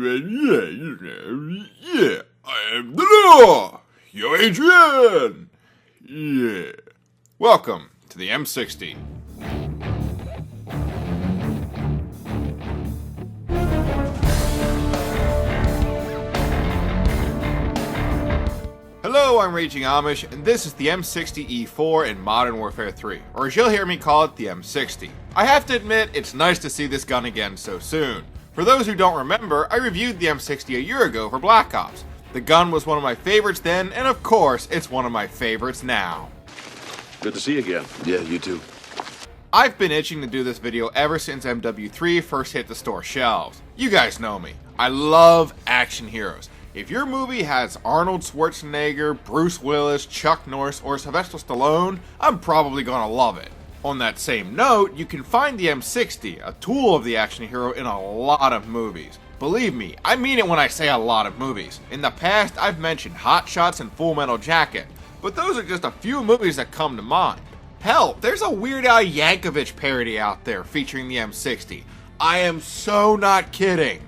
Yeah, I am the law. Yo, Adrian. Yeah. Welcome to the M60. Hello, I'm Raging Amish, and this is the M60E4 in Modern Warfare 3, or as you'll hear me call it, the M60. I have to admit, it's nice to see this gun again so soon. For those who don't remember, I reviewed the M60 a year ago for Black Ops. The gun was one of my favorites then, and of course, it's one of my favorites now. Good to see you again. Yeah, you too. I've been itching to do this video ever since MW3 first hit the store shelves. You guys know me. I love action heroes. If your movie has Arnold Schwarzenegger, Bruce Willis, Chuck Norris, or Sylvester Stallone, I'm probably gonna love it. On that same note, you can find the M60, a tool of the action hero, in a lot of movies. Believe me, I mean it when I say a lot of movies. In the past, I've mentioned Hot Shots and Full Metal Jacket, but those are just a few movies that come to mind. Hell, there's a Weird Al Yankovic parody out there featuring the M60. I am so not kidding.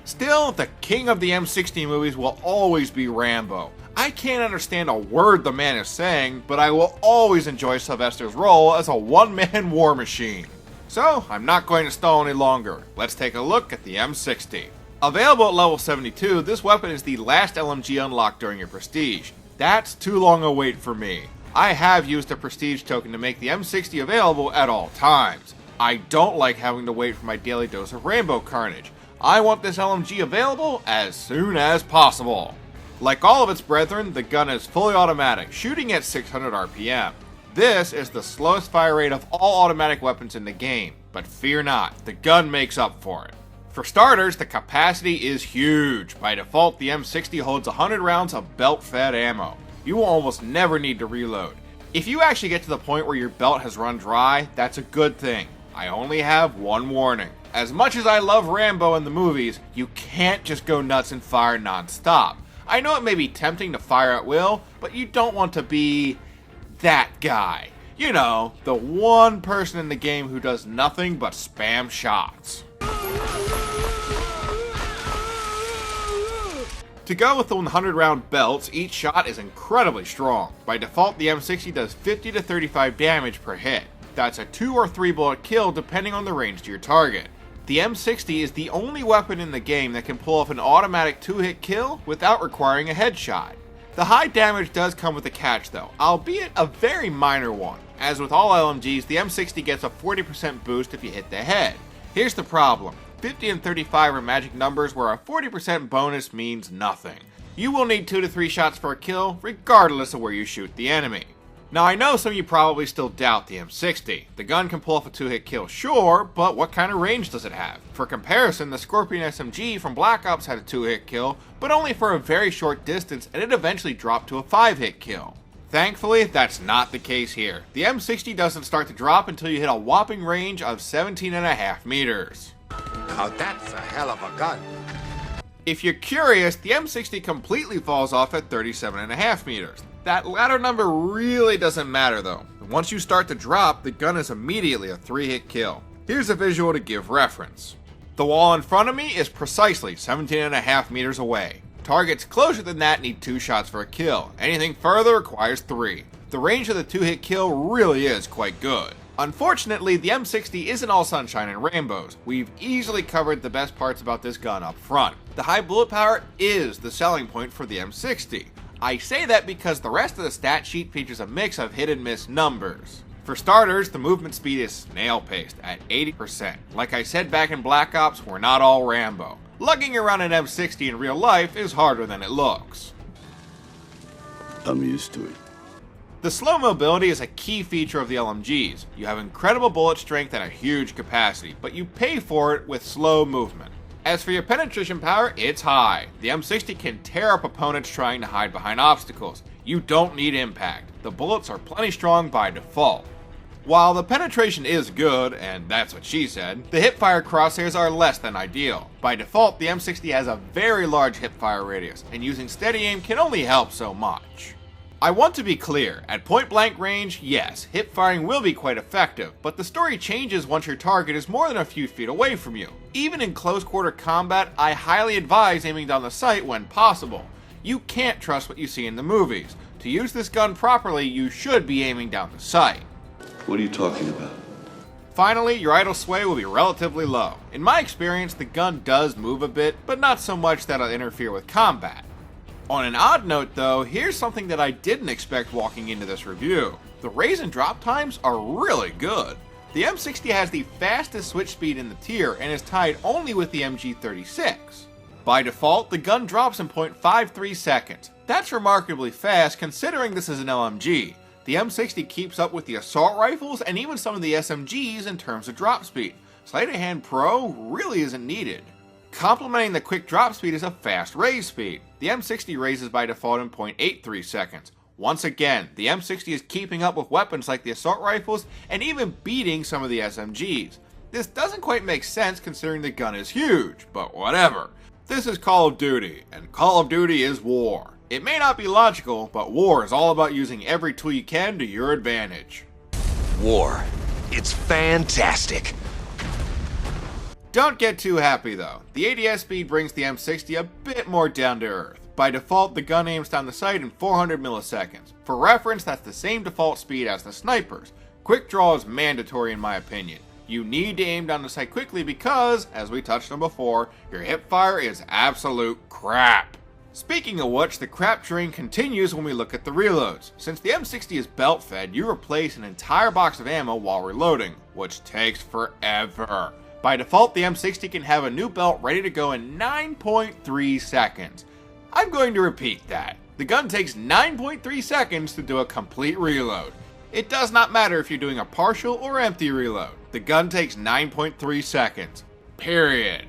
Still, the king of the M60 movies will always be Rambo. I can't understand a word the man is saying, but I will always enjoy Sylvester's role as a one-man war machine. So, I'm not going to stall any longer. Let's take a look at the M60. Available at level 72, this weapon is the last LMG unlocked during your prestige. That's too long a wait for me. I have used a prestige token to make the M60 available at all times. I don't like having to wait for my daily dose of Rambo carnage. I want this LMG available as soon as possible. Like all of its brethren, the gun is fully automatic, shooting at 600 RPM. This is the slowest fire rate of all automatic weapons in the game, but fear not, the gun makes up for it. For starters, the capacity is huge. By default, the M60 holds 100 rounds of belt-fed ammo. You will almost never need to reload. If you actually get to the point where your belt has run dry, that's a good thing. I only have one warning. As much as I love Rambo in the movies, you can't just go nuts and fire non-stop. I know it may be tempting to fire at will, but you don't want to be that guy. You know, the one person in the game who does nothing but spam shots. To go with the 100 round belts, each shot is incredibly strong. By default, the M60 does 50 to 35 damage per hit. That's a 2 or 3 bullet kill depending on the range to your target. The M60 is the only weapon in the game that can pull off an automatic 2-hit kill without requiring a headshot. The high damage does come with a catch though, albeit a very minor one. As with all LMGs, the M60 gets a 40% boost if you hit the head. Here's the problem. 50 and 35 are magic numbers where a 40% bonus means nothing. You will need 2 to 3 shots for a kill, regardless of where you shoot the enemy. Now I know some of you probably still doubt the M60. The gun can pull off a 2-hit kill, sure, but what kind of range does it have? For comparison, the Scorpion SMG from Black Ops had a 2-hit kill, but only for a very short distance, and it eventually dropped to a 5-hit kill. Thankfully, that's not the case here. The M60 doesn't start to drop until you hit a whopping range of 17.5 meters. Now that's a hell of a gun. If you're curious, the M60 completely falls off at 37.5 meters. That latter number really doesn't matter though. Once you start to drop, the gun is immediately a 3-hit kill. Here's a visual to give reference. The wall in front of me is precisely 17.5 meters away. Targets closer than that need 2 shots for a kill. Anything further requires 3. The range of the 2-hit kill really is quite good. Unfortunately, the M60 isn't all sunshine and rainbows. We've easily covered the best parts about this gun up front. The high bullet power is the selling point for the M60. I say that because the rest of the stat sheet features a mix of hit and miss numbers. For starters, the movement speed is snail-paced at 80%. Like I said back in Black Ops, we're not all Rambo. Lugging around an M60 in real life is harder than it looks. I'm used to it. The slow mobility is a key feature of the LMGs. You have incredible bullet strength and a huge capacity, but you pay for it with slow movement. As for your penetration power, it's high. The M60 can tear up opponents trying to hide behind obstacles. You don't need impact. The bullets are plenty strong by default. While the penetration is good, and that's what she said, the hipfire crosshairs are less than ideal. By default, the M60 has a very large hipfire radius, and using steady aim can only help so much. I want to be clear, at point blank range, yes, hip firing will be quite effective, but the story changes once your target is more than a few feet away from you. Even in close quarter combat, I highly advise aiming down the sight when possible. You can't trust what you see in the movies. To use this gun properly, you should be aiming down the sight. What are you talking about? Finally, your idle sway will be relatively low. In my experience, the gun does move a bit, but not so much that it'll interfere with combat. On an odd note though, here's something that I didn't expect walking into this review. The raise and drop times are really good. The M60 has the fastest switch speed in the tier and is tied only with the MG36. By default, the gun drops in 0.53 seconds. That's remarkably fast considering this is an LMG. The M60 keeps up with the assault rifles and even some of the SMGs in terms of drop speed. Sleight of hand pro really isn't needed. Complementing the quick drop speed is a fast raise speed. The M60 raises by default in 0.83 seconds. Once again, the M60 is keeping up with weapons like the assault rifles and even beating some of the SMGs. This doesn't quite make sense considering the gun is huge, but whatever. This is Call of Duty, and Call of Duty is war. It may not be logical, but war is all about using every tool you can to your advantage. War. It's fantastic. Don't get too happy though. The ADS speed brings the M60 a bit more down to earth. By default, the gun aims down the sight in 400 milliseconds. For reference, that's the same default speed as the snipers. Quick draw is mandatory in my opinion. You need to aim down the sight quickly because, as we touched on before, your hip fire is absolute crap. Speaking of which, the crap train continues when we look at the reloads. Since the M60 is belt fed, you replace an entire box of ammo while reloading, which takes forever. By default, the M60 can have a new belt ready to go in 9.3 seconds. I'm going to repeat that. The gun takes 9.3 seconds to do a complete reload. It does not matter if you're doing a partial or empty reload. The gun takes 9.3 seconds. Period.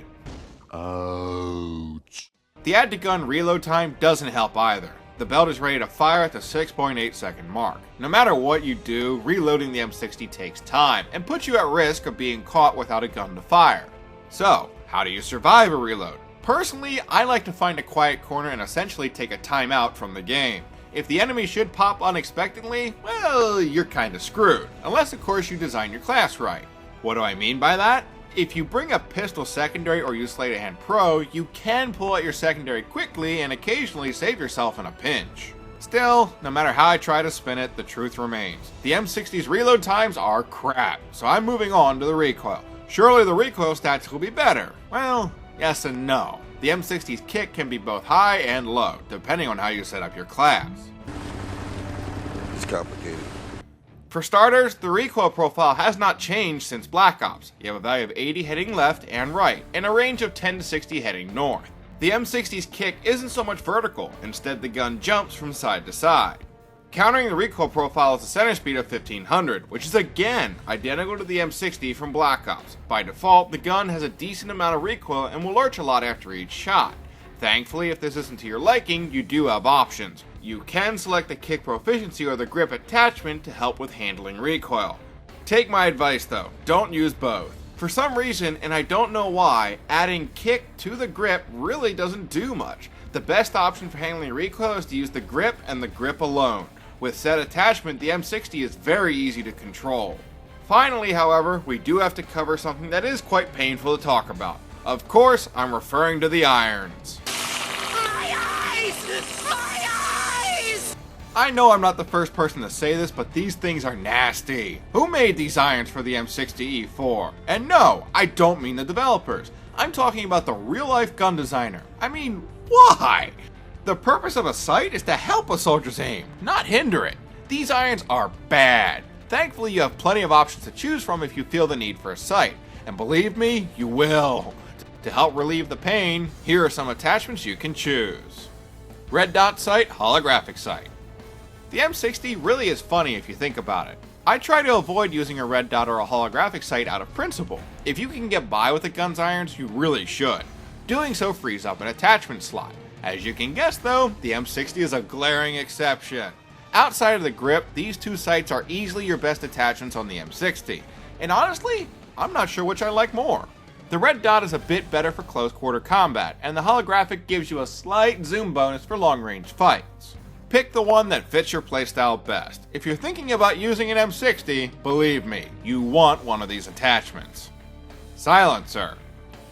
Ouch. The add to gun reload time doesn't help either. The belt is ready to fire at the 6.8 second mark. No matter what you do, reloading the M60 takes time and puts you at risk of being caught without a gun to fire. So, how do you survive a reload? Personally, I like to find a quiet corner and essentially take a timeout from the game. If the enemy should pop unexpectedly, well, you're kinda screwed. Unless of course you design your class right. What do I mean by that? If you bring a pistol secondary or use Sleight of Hand Pro, you can pull out your secondary quickly and occasionally save yourself in a pinch. Still, no matter how I try to spin it, the truth remains. The M60's reload times are crap, so I'm moving on to the recoil. Surely the recoil stats will be better. Well, yes and no. The M60's kick can be both high and low, depending on how you set up your class. It's complicated. For starters, the recoil profile has not changed since Black Ops. You have a value of 80 heading left and right, and a range of 10 to 60 heading north. The M60's kick isn't so much vertical, instead the gun jumps from side to side. Countering the recoil profile is a center speed of 1500, which is again identical to the M60 from Black Ops. By default, the gun has a decent amount of recoil and will lurch a lot after each shot. Thankfully, if this isn't to your liking, you do have options. You can select the kick proficiency or the grip attachment to help with handling recoil. Take my advice though, don't use both. For some reason, and I don't know why, adding kick to the grip really doesn't do much. The best option for handling recoil is to use the grip and the grip alone. With said attachment, the M60 is very easy to control. Finally, however, we do have to cover something that is quite painful to talk about. Of course, I'm referring to the irons. My eyes! My eyes! I know I'm not the first person to say this, but these things are nasty. Who made these irons for the M60E4? And no, I don't mean the developers. I'm talking about the real-life gun designer. I mean, why? The purpose of a sight is to help a soldier's aim, not hinder it. These irons are bad. Thankfully, you have plenty of options to choose from if you feel the need for a sight. And believe me, you will. To help relieve the pain, here are some attachments you can choose. Red dot sight, holographic sight. The M60 really is funny if you think about it. I try to avoid using a red dot or a holographic sight out of principle. If you can get by with the gun's irons, you really should. Doing so frees up an attachment slot. As you can guess though, the M60 is a glaring exception. Outside of the grip, these two sights are easily your best attachments on the M60. And honestly, I'm not sure which I like more. The red dot is a bit better for close quarter combat, and the holographic gives you a slight zoom bonus for long range fights. Pick the one that fits your playstyle best. If you're thinking about using an M60, believe me, you want one of these attachments. Silencer.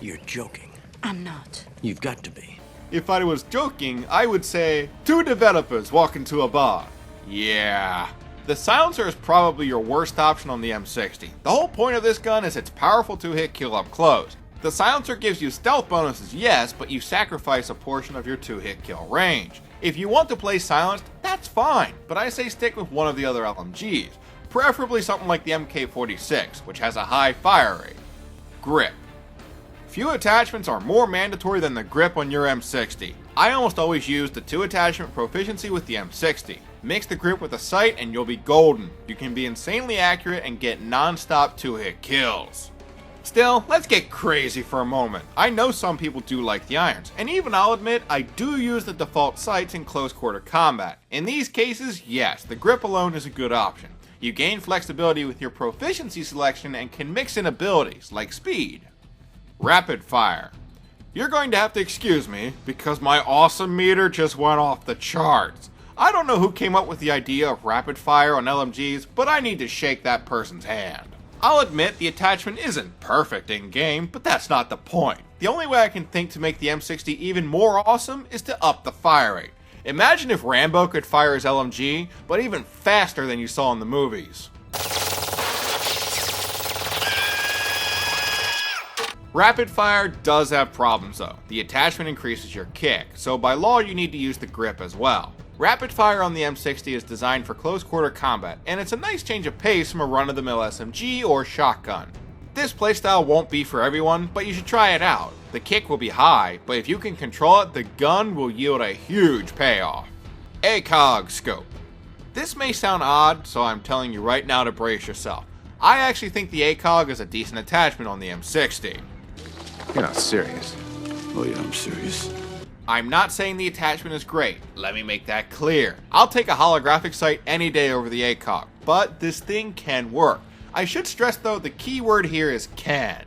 You're joking. I'm not. You've got to be. If I was joking, I would say, two developers walk into a bar. Yeah. The silencer is probably your worst option on the M60. The whole point of this gun is its powerful 2-hit kill up close. The silencer gives you stealth bonuses, yes, but you sacrifice a portion of your 2-hit kill range. If you want to play silenced, that's fine, but I say stick with one of the other LMGs, preferably something like the MK46, which has a high fire rate. Grip. Few attachments are more mandatory than the grip on your M60. I almost always use the 2-attachment proficiency with the M60. Mix the grip with the sight and you'll be golden. You can be insanely accurate and get non-stop 2-hit kills. Still, let's get crazy for a moment. I know some people do like the irons, and even I'll admit I do use the default sights in close quarter combat. In these cases, yes, the grip alone is a good option. You gain flexibility with your proficiency selection and can mix in abilities like speed. Rapid fire. You're going to have to excuse me because my awesome meter just went off the charts. I don't know who came up with the idea of rapid fire on LMGs, but I need to shake that person's hand. I'll admit the attachment isn't perfect in game, but that's not the point. The only way I can think to make the M60 even more awesome is to up the fire rate. Imagine if Rambo could fire his LMG, but even faster than you saw in the movies. Rapid fire does have problems though. The attachment increases your kick, so by law you need to use the grip as well. Rapid fire on the M60 is designed for close quarter combat, and it's a nice change of pace from a run-of-the-mill SMG or shotgun. This playstyle won't be for everyone, but you should try it out. The kick will be high, but if you can control it, the gun will yield a huge payoff. ACOG scope. This may sound odd, so I'm telling you right now to brace yourself. I actually think the ACOG is a decent attachment on the M60. You're not serious. Oh yeah, I'm serious. I'm not saying the attachment is great, let me make that clear. I'll take a holographic sight any day over the ACOG, but this thing can work. I should stress though, the key word here is can.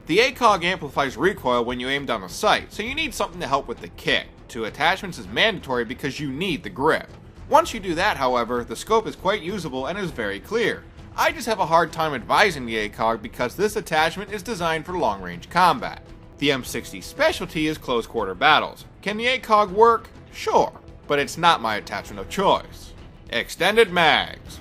The ACOG amplifies recoil when you aim down a sight, so you need something to help with the kick. 2 attachments is mandatory because you need the grip. Once you do that, however, the scope is quite usable and is very clear. I just have a hard time advising the ACOG because this attachment is designed for long-range combat. The M60's specialty is close quarter battles. Can the ACOG work? Sure, but it's not my attachment of choice. Extended mags.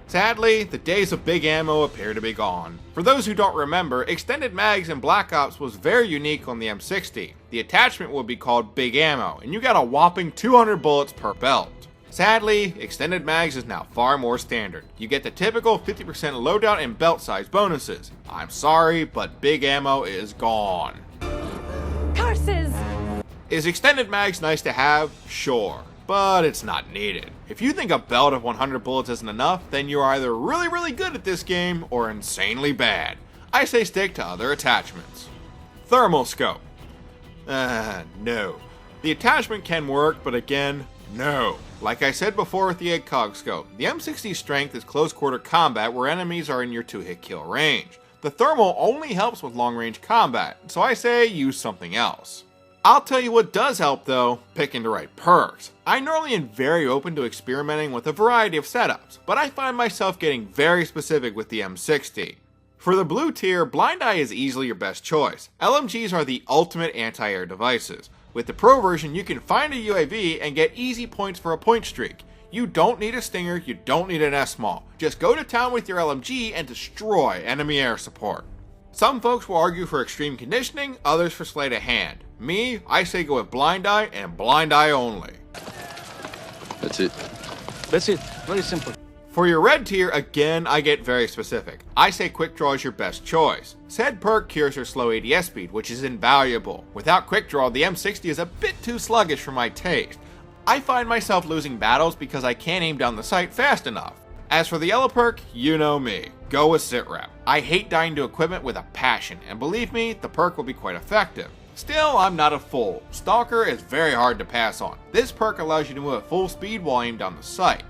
Sadly, the days of big ammo appear to be gone. For those who don't remember, extended mags in Black Ops was very unique on the M60. The attachment would be called big ammo, and you got a whopping 200 bullets per belt. Sadly, extended mags is now far more standard. You get the typical 50% loadout and belt size bonuses. I'm sorry, but big ammo is gone. Curses! Is extended mags nice to have? Sure, but it's not needed. If you think a belt of 100 bullets isn't enough, then you're either really good at this game or insanely bad. I say stick to other attachments. Thermal scope. No. The attachment can work, but again, no. Like I said before with the ACOG scope, the M60's strength is close quarter combat where enemies are in your 2-hit kill range. The thermal only helps with long range combat, so I say use something else. I'll tell you what does help though, picking the right perks. I normally am very open to experimenting with a variety of setups, but I find myself getting very specific with the M60. For the blue tier, Blind Eye is easily your best choice. LMGs are the ultimate anti-air devices. With the Pro version, you can find a UAV and get easy points for a point streak. You don't need a Stinger, you don't need an S-Small. Just go to town with your LMG and destroy enemy air support. Some folks will argue for extreme conditioning, others for sleight of hand. Me, I say go with Blind Eye and Blind Eye only. That's it. That's it. Very simple. For your red tier, again, I get very specific. I say Quick Draw is your best choice. Said perk cures your slow ADS speed, which is invaluable. Without Quick Draw, the M60 is a bit too sluggish for my taste. I find myself losing battles because I can't aim down the sight fast enough. As for the yellow perk, you know me. Go with Sitrep. I hate dying to equipment with a passion, and believe me, the perk will be quite effective. Still, I'm not a fool. Stalker is very hard to pass on. This perk allows you to move at full speed while aimed down the sight.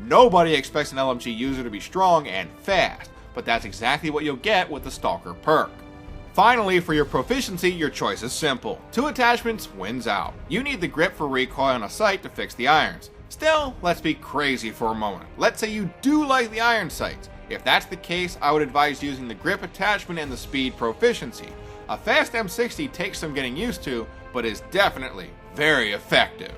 Nobody expects an LMG user to be strong and fast, but that's exactly what you'll get with the Stalker perk. Finally, for your proficiency, your choice is simple. 2 attachments wins out. You need the grip for recoil on a sight to fix the irons. Still, let's be crazy for a moment. Let's say you do like the iron sights. If that's the case, I would advise using the grip attachment and the speed proficiency. A fast M60 takes some getting used to, but is definitely very effective.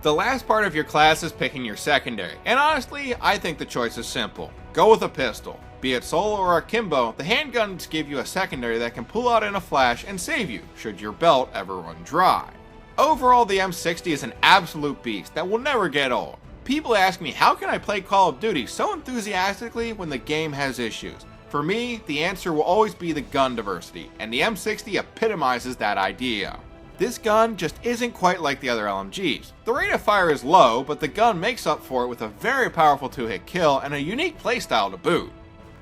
The last part of your class is picking your secondary, and honestly, I think the choice is simple. Go with a pistol. Be it solo or akimbo, the handguns give you a secondary that can pull out in a flash and save you, should your belt ever run dry. Overall, the M60 is an absolute beast that will never get old. People ask me, how can I play Call of Duty so enthusiastically when the game has issues? For me, the answer will always be the gun diversity, and the M60 epitomizes that idea. This gun just isn't quite like the other LMGs. The rate of fire is low, but the gun makes up for it with a very powerful 2-hit kill and a unique playstyle to boot.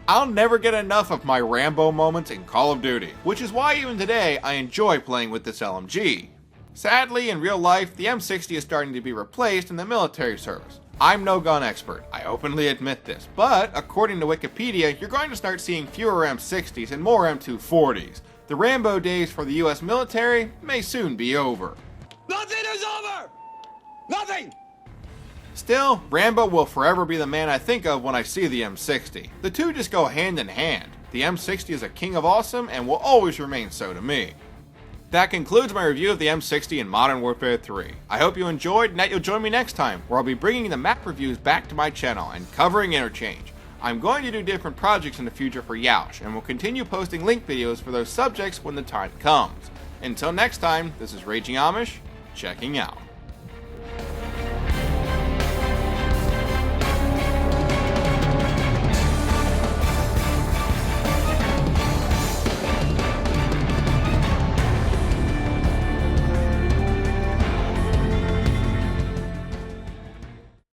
I'll never get enough of my Rambo moments in Call of Duty, which is why even today I enjoy playing with this LMG. Sadly, in real life, the M60 is starting to be replaced in the military service. I'm no gun expert, I openly admit this, but according to Wikipedia, you're going to start seeing fewer M60s and more M240s. The Rambo days for the US military may soon be over. Nothing is over! Nothing! Still, Rambo will forever be the man I think of when I see the M60. The two just go hand in hand. The M60 is a king of awesome and will always remain so to me. That concludes my review of the M60 in Modern Warfare 3. I hope you enjoyed and that you'll join me next time, where I'll be bringing the map reviews back to my channel and covering interchange. I'm going to do different projects in the future for Youch, and will continue posting link videos for those subjects when the time comes. Until next time, this is Raging Amish, checking out.